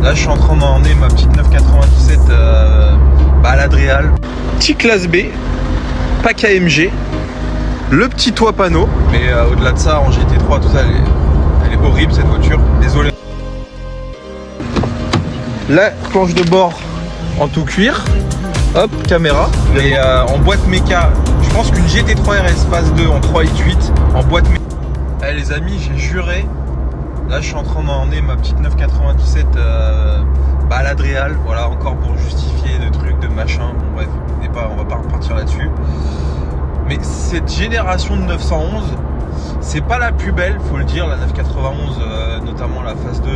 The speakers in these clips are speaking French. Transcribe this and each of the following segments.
Là, je suis en train d'emmener ma petite 997 à l'Adréal. Petit classe B, pack AMG, le petit toit panneau. Mais au-delà de ça, en GT3, tout ça, elle est horrible cette voiture. Désolé. La planche de bord en tout cuir. Hop, caméra. Et en boîte méca, je pense qu'une GT3 RS phase 2 en 3.8 en boîte méca. Eh les amis, j'ai juré. Là, je suis en train d'emmener ma petite 997 à l'Adréal. Voilà, encore pour justifier de trucs, de machin. Bon, bref, on va pas repartir là-dessus. Mais cette génération de 911, c'est pas la plus belle, faut le dire. La 991, notamment la phase 2,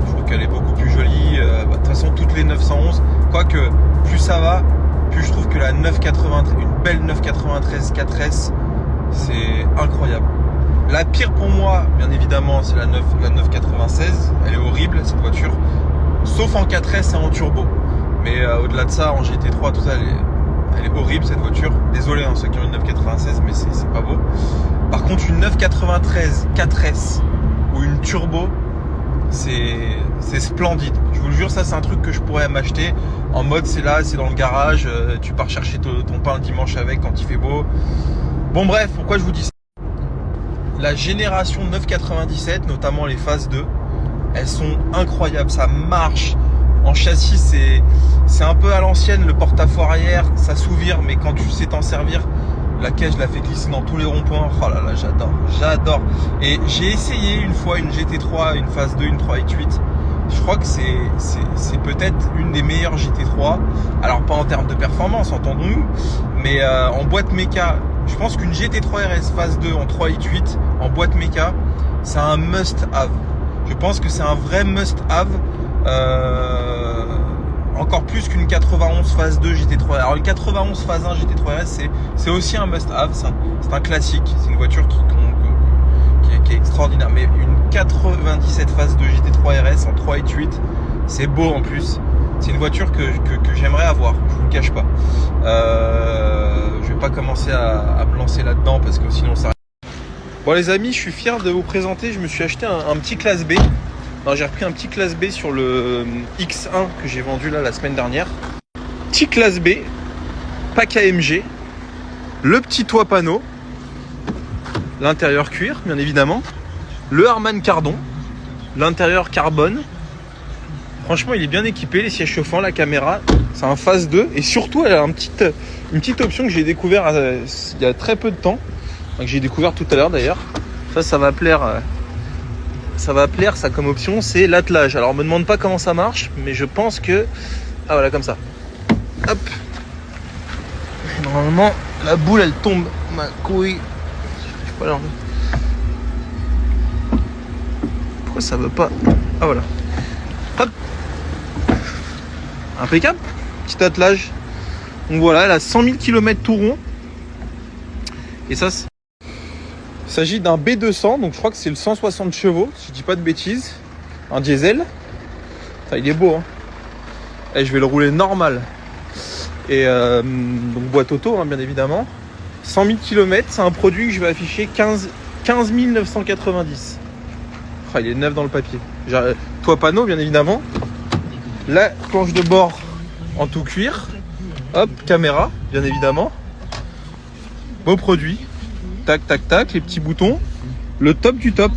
je trouve qu'elle est beaucoup plus jolie. De toute façon, toutes les 911, quoique plus ça va, plus je trouve que la 993, une belle 993 4S, c'est incroyable. La pire pour moi, bien évidemment, c'est la 996. Elle est horrible cette voiture, sauf en 4S et en turbo. Mais au-delà de ça, en GT3, tout ça, elle est horrible cette voiture. Désolé ceux qui ont une 996, mais c'est pas beau. Par contre, une 993 4S ou une turbo, c'est splendide. Je vous le jure, ça c'est un truc que je pourrais m'acheter en mode c'est là, c'est dans le garage, tu pars chercher ton pain le dimanche avec quand il fait beau. Bon bref, pourquoi je vous dis ça? La génération 997, notamment les phases 2, elles sont incroyables, ça marche. En châssis, c'est un peu à l'ancienne, le porte-à-faux arrière, ça s'ouvre, mais quand tu sais t'en servir, la caisse, je la fais glisser dans tous les ronds-points. Oh là là, j'adore. Et j'ai essayé une fois une GT3, une phase 2, une 3.8. Je crois que c'est peut-être une des meilleures GT3. Alors pas en termes de performance, entendons-nous, mais en boîte méca, je pense qu'une GT3 RS phase 2 en 3.8 en boîte méca, c'est un must-have. Je pense que c'est un vrai must-have. Encore plus qu'une 91 phase 2 GT3 RS. Alors le 91 phase 1 GT3 RS, c'est aussi un must-have. C'est un classique. C'est une voiture qui est extraordinaire. Mais une 97 phase 2 GT3 RS en 3.8, c'est beau en plus. C'est une voiture que j'aimerais avoir, je vous le cache pas. Je vais pas commencer à me lancer là-dedans parce que sinon ça... Bon les amis, je suis fier de vous présenter, je me suis acheté un petit classe B. J'ai repris un petit classe B sur le X1 que j'ai vendu là la semaine dernière. Petit classe B, pack AMG, le petit toit panneau, l'intérieur cuir bien évidemment, le Harman Kardon, l'intérieur carbone. Franchement, il est bien équipé, les sièges chauffants, la caméra, c'est un phase 2 et surtout elle a une petite option que j'ai découvert il y a très peu de temps, que j'ai découvert tout à l'heure d'ailleurs. Ça va plaire. Ça va plaire, ça comme option, c'est l'attelage. Alors, me demande pas comment ça marche, mais je pense que... Ah voilà, comme ça. Hop. Normalement, la boule, elle tombe. Ma couille. Je sais pas l'enlever. Pourquoi ça veut pas... Ah voilà. Hop. Impeccable. Petit attelage. Donc voilà, elle a 100 000 km tout rond. Et ça, c'est... Il s'agit d'un B200, donc je crois que c'est le 160 chevaux, si je dis pas de bêtises. Un diesel. Ça, il est beau, hein. Et je vais le rouler normal. Et donc boîte auto, hein, bien évidemment. 100 000 km, c'est un produit que je vais afficher 15 990. Oh, il est neuf dans le papier. Toit panneau, bien évidemment. La planche de bord en tout cuir. Hop, caméra, bien évidemment. Beau produit. Tac, tac, tac, les petits boutons. Le top du top.